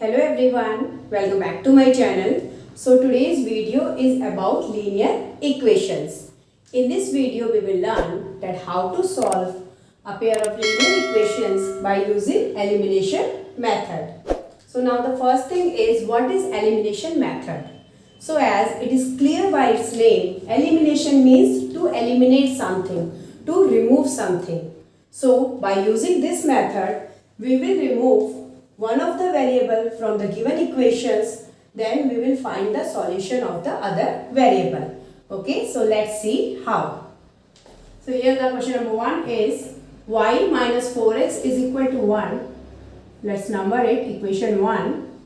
Hello everyone, welcome back to my channel. So today's video is about linear equations. In this video we will learn that how to solve a pair of linear equations by using elimination method. So now the first thing is, what is elimination method? So as it is clear by its name, elimination means to eliminate something, to remove something. So by using this method, we will remove one of the variable from the given equations, then we will find the solution of the other variable. Okay, so let's see how. So here the question number 1 is y minus 4x is equal to 1. Let's number it, equation 1.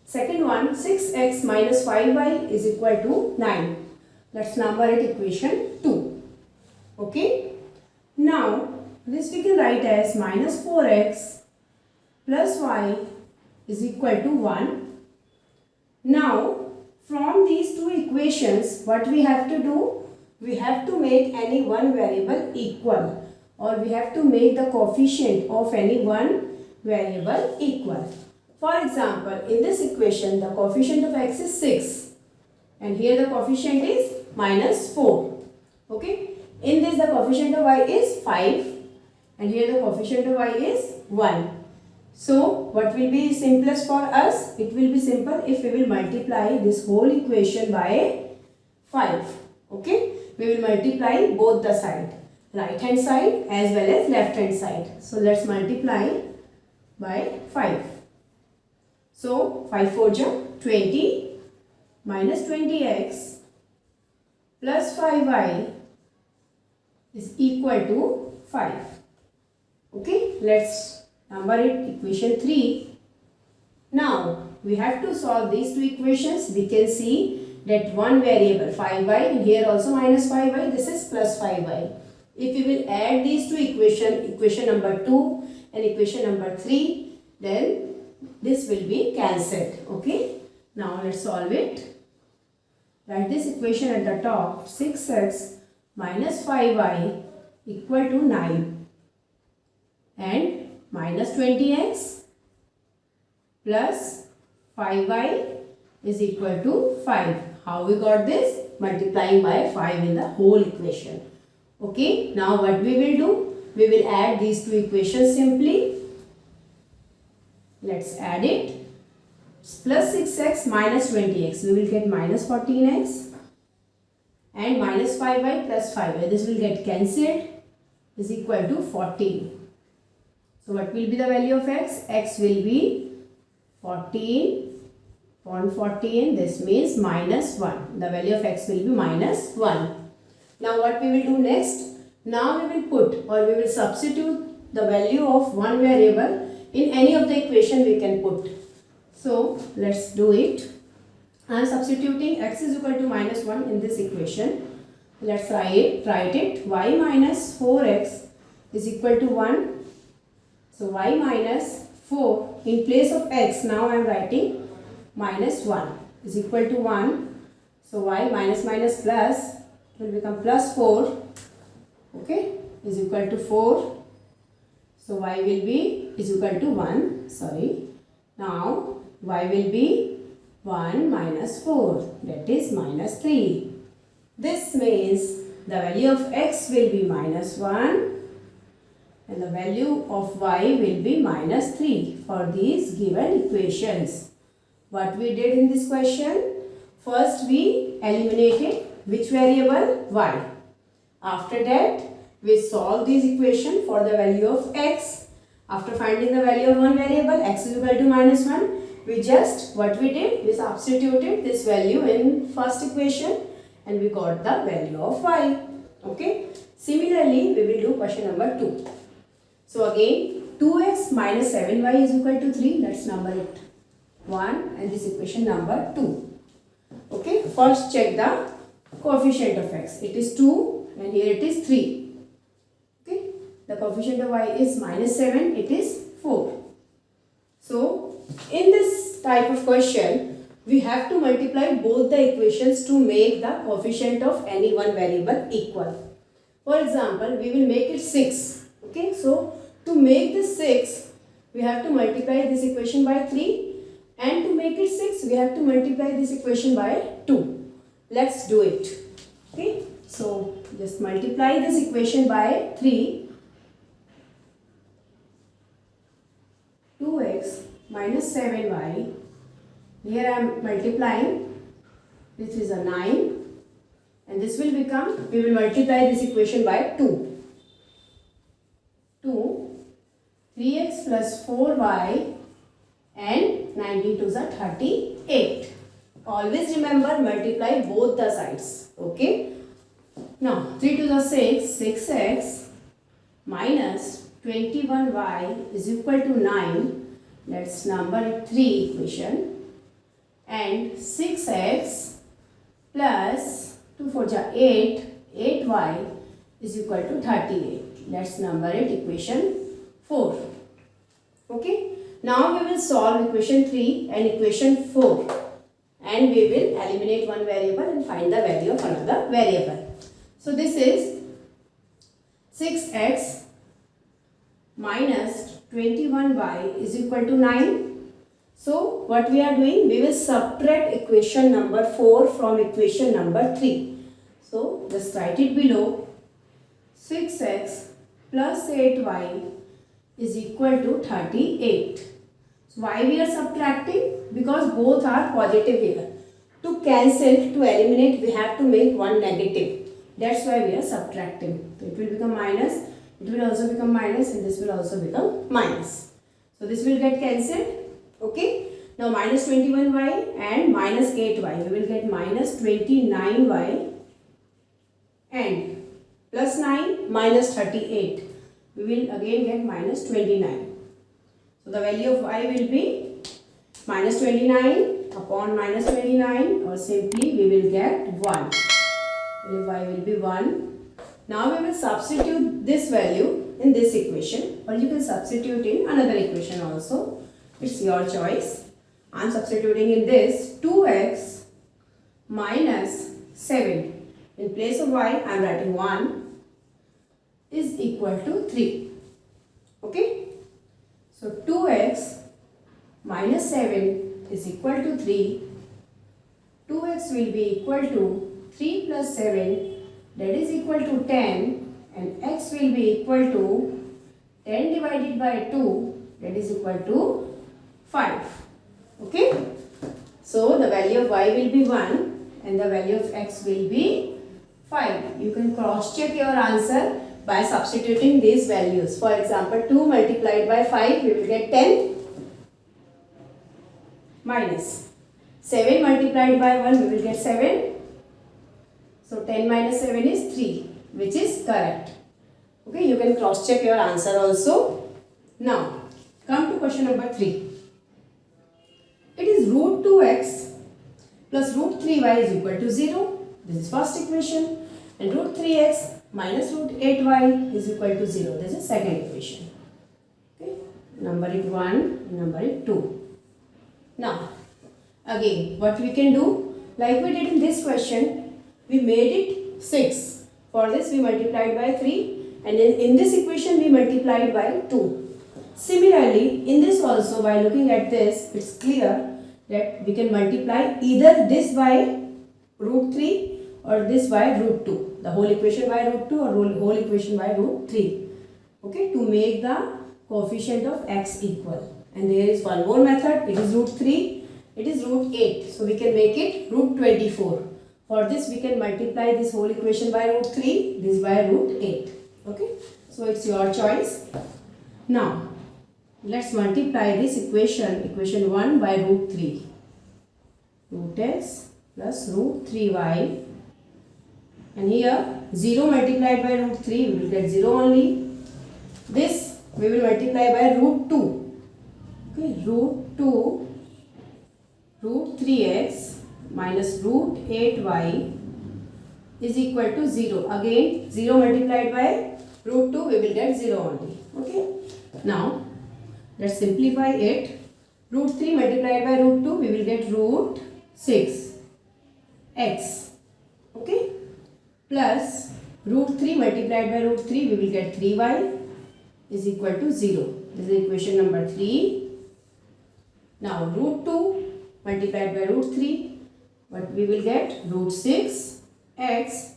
Second one, 6x minus 5y is equal to 9. Let's number it, equation 2. Okay. Now this we can write as minus 4x plus y is equal to 1. Now from these two equations, what we have to do? We have to make any one variable equal, or we have to make the coefficient of any one variable equal. For example, in this equation the coefficient of x is 6 and here the coefficient is minus 4. Okay. In this the coefficient of y is 5 and here the coefficient of y is 1. So what will be simplest for us? It will be simple if we will multiply this whole equation by 5. Okay. We will multiply both the side, right hand side as well as left hand side. So let's multiply by 5. So 5 4 ja 20 minus 20x plus 5y is equal to 5. Okay. Let's number it, equation 3. Now we have to solve these two equations. We can see that one variable 5y and here also minus 5y, this is plus 5y. If we will add these two equations, equation number 2 and equation number 3, then this will be cancelled. Okay. Now let's solve it. Write this equation at the top, 6x minus 5y equal to 9 and minus 20x plus 5y is equal to 5. How we got this? Multiplying by 5 in the whole equation. Okay. Now what we will do? We will add these two equations simply. Let's add it. Plus 6x minus 20x. We will get minus 14x and minus 5y plus 5y. This will get cancelled, is equal to 14. So what will be the value of x? X will be 14 upon 14. This means minus 1. The value of x will be minus 1. Now what we will do next? Now we will put, or we will substitute the value of one variable in any of the equation we can put. So let's do it. I am substituting x is equal to minus 1 in this equation. Let's write it. Y minus 4x is equal to 1. So y minus 4, in place of x now I am writing minus 1 is equal to 1. So y minus minus plus will become plus 4. Okay, is equal to 4. So y will be is equal to 1. Sorry. Now y will be 1 minus 4, that is minus 3. This means the value of x will be minus 1 and the value of y will be minus 3 for these given equations. What we did in this question? First we eliminated which variable? Y. After that we solved this equation for the value of x. After finding the value of one variable, x is equal to minus 1, we just, what we did? We substituted this value in first equation and we got the value of y. Okay. Similarly, we will do question number 2. So again, 2x minus 7y is equal to 3. Let's number it 1 and this equation number 2. Okay. First check the coefficient of x. It is 2 and here it is 3. Okay. The coefficient of y is minus 7. It is 4. So in this type of question, we have to multiply both the equations to make the coefficient of any one variable equal. For example, we will make it 6. Okay. So to make this 6, we have to multiply this equation by 3 And to make it 6, we have to multiply this equation by 2. Let's do it. Okay. So just multiply this equation by 3. 2x minus 7y. Here I am multiplying. This is a 9. And this will become, we will multiply this equation by 2. 2, 3x plus 4y and 19 to the 38. Always remember multiply both the sides. Okay. Now 3 to the 6, 6x minus 21y is equal to 9. That's number 3 equation. And 6x plus 2 4 ja 8, 8y is equal to 38. That's number 8 equation 4. Okay. Now we will solve equation 3 and equation 4. And we will eliminate one variable and find the value of another variable. So this is 6x minus 21y is equal to 9. So what we are doing, we will subtract equation number 4 from equation number 3. So just write it below. 6x plus 8y is equal to 38. So why we are subtracting? Because both are positive here. To cancel, to eliminate, we have to make one negative. That's why we are subtracting. So it will become minus, it will also become minus, and this will also become minus. So this will get cancelled. Okay. Now minus 21y and minus 8y. We will get minus 29y and plus 9 minus 38. We will again get minus 29. So the value of y will be minus 29 upon minus 29, or simply we will get 1. Y will be 1. Now we will substitute this value in this equation, or you can substitute in another equation also. It's your choice. I am substituting in this 2x minus 7. In place of y, I am writing 1 is equal to 3. Okay. So 2x minus 7 is equal to 3. 2x will be equal to 3 plus 7, that is equal to 10, and x will be equal to 10 divided by 2, that is equal to 5. Okay. So the value of y will be 1 and the value of x will be 5. You can cross check your answer by substituting these values. For example, 2 multiplied by 5, we will get 10 minus 7 multiplied by 1, we will get 7. So 10 minus 7 is 3, which is correct. Okay, you can cross check your answer also. Now, come to question number 3. It is root 2x plus root 3y is equal to 0. This is first equation. And root 3x minus root 8y is equal to 0. This is second equation. Okay. Number it 1, number it 2. Now, again, what we can do, like we did in this question, we made it 6. For this, we multiplied by 3. And in this equation, we multiplied by 2. Similarly, in this also, by looking at this, it's clear that we can multiply either this by root 3 or this by root 2. The whole equation by root 2 or whole equation by root 3. Okay, to make the coefficient of x equal. And there is one more method, it is root 3, it is root 8. So we can make it root 24. For this, we can multiply this whole equation by root 3, this by root 8. Okay, so it's your choice. Now, let's multiply this equation 1 by root 3. Root x plus root 3y. And here 0 multiplied by root 3, we will get 0 only. This we will multiply by root 2. Okay, root 2 root 3x minus root 8y is equal to 0. Again 0 multiplied by root 2, we will get 0 only. Okay. Now let's simplify it. Root 3 multiplied by root 2, we will get root 6 x. Okay. Plus root 3 multiplied by root 3, we will get 3y is equal to 0. This is equation number 3. Now root 2 multiplied by root 3, what we will get? Root 6x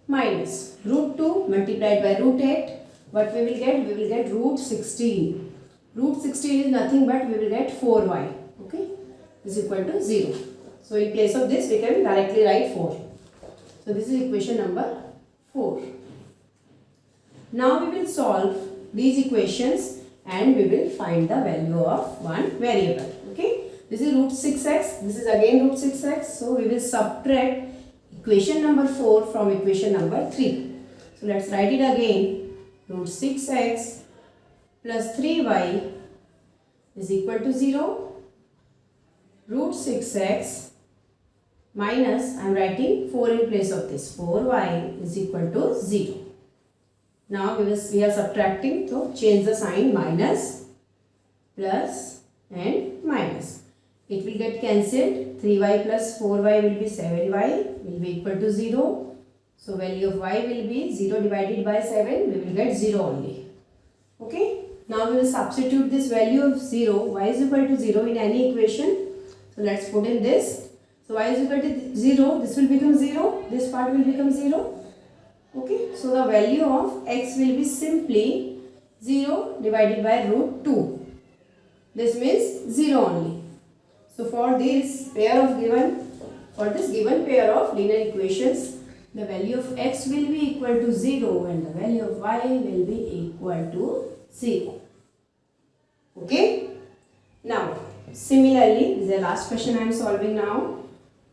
minus root 2 multiplied by root 8, what we will get? We will get root 16. Root 16 is nothing but we will get 4y, okay, is equal to 0. So in place of this we can directly write 4. So this is equation number 4. Now we will solve these equations and we will find the value of one variable. Okay, this is root 6x, this is again root 6x. So we will subtract equation number 4 from equation number 3. So let's write it again. Root 6x plus 3y is equal to 0. Root 6x minus, I am writing 4 in place of this, 4y is equal to 0. Now we are subtracting, so change the sign, minus, plus and minus. It will get cancelled. 3y plus 4y will be 7y will be equal to 0. So value of y will be 0 divided by 7. We will get 0 only. Okay. Now we will substitute this value of 0. Y is equal to 0 in any equation. So let's put in this. So y is equal to 0. This will become 0. This part will become 0. Okay. So the value of x will be simply 0 divided by root 2. This means 0 only. So for this given pair of linear equations, the value of x will be equal to 0 and the value of y will be equal to 0. Okay. Now similarly, this is the last question I am solving now.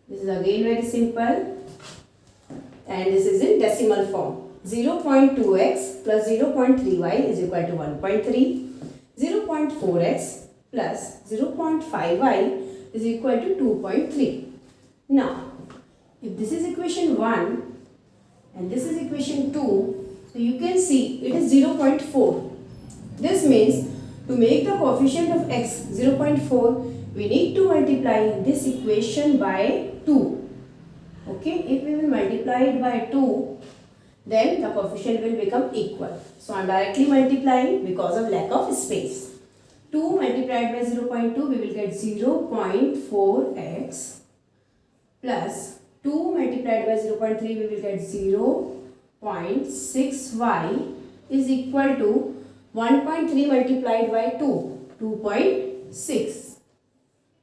This is again very simple and this is in decimal form. 0.2x plus 0.3y is equal to 1.3. 0.4x plus 0.5y is equal to 2.3. Now, if this is equation 1 and this is equation 2, so you can see it is 0.4. This means to make the coefficient of x 0.4, we need to multiply this equation by 2. Okay, if we will multiply it by 2, then the coefficient will become equal. So I am directly multiplying because of lack of space. 2 multiplied by 0.2, we will get 0.4x plus 2 multiplied by 0.3, we will get 0.6y is equal to 1.3 multiplied by 2, 2.6.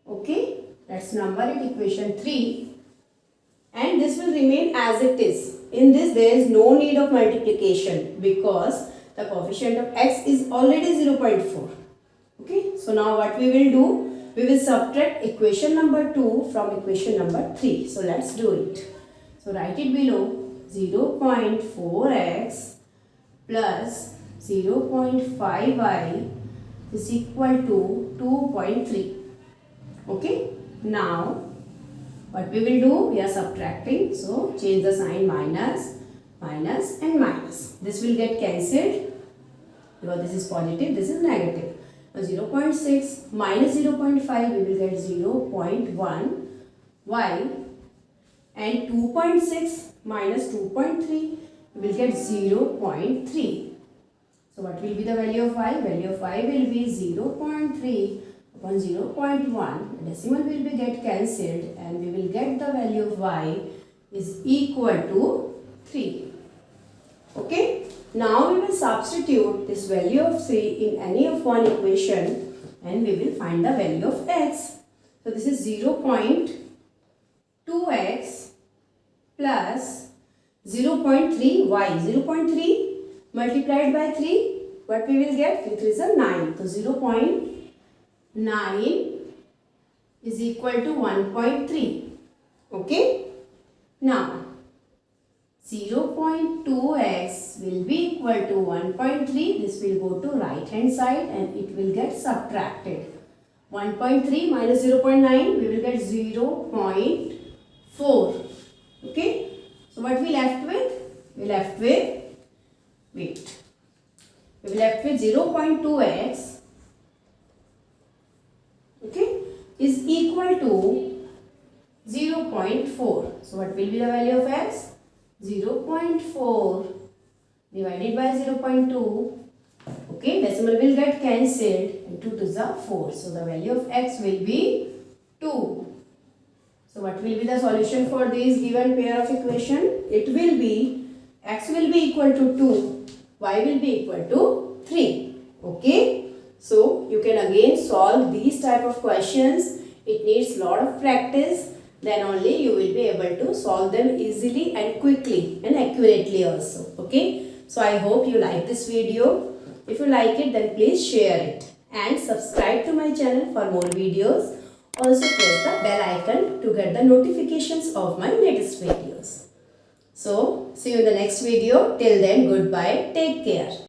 Okay, let's number it equation 3 and this will remain as it is. In this there is no need of multiplication because the coefficient of x is already 0.4. Okay, so now what we will do? We will subtract equation number 2 from equation number 3. So let's do it. So write it below. 0.4x plus 0.5y is equal to 2.3. Okay, now what we will do? We are subtracting. So change the sign, minus, minus and minus. This will get cancelled because this is positive, this is negative. 0.6 minus 0.5, we will get 0.1 y and 2.6 minus 2.3, we will get 0.3. So what will be the value of y? Value of y will be 0.3 upon 0.1. The decimal will be get cancelled and we will get the value of y is equal to 3. Okay. Now we will substitute this value of c in any of one equation and we will find the value of x. So this is 0.2x plus 0.3y. 0.3 multiplied by 3, what we will get? 3 is a 9. So 0.9 is equal to 1.3. Okay. Now 0.2x will be equal to 1.3. This will go to right hand side and it will get subtracted. 1.3 minus 0.9, we will get 0.4. Okay. So what we left with? We left with, wait. We will left with 0.2x, okay, is equal to 0.4. So what will be the value of x? 0.4 divided by 0.2, Okay, decimal will get cancelled and 2 2s are 4. So the value of x will be 2. So what will be the solution for this given pair of equation? It will be x will be equal to 2, y will be equal to 3. Okay. So you can again solve these type of questions. It needs lot of practice. Then only you will be able to solve them easily and quickly and accurately also. Okay. So I hope you like this video. If you like it, then please share it and subscribe to my channel for more videos. Also press the bell icon to get the notifications of my latest videos. So see you in the next video. Till then, goodbye. Take care.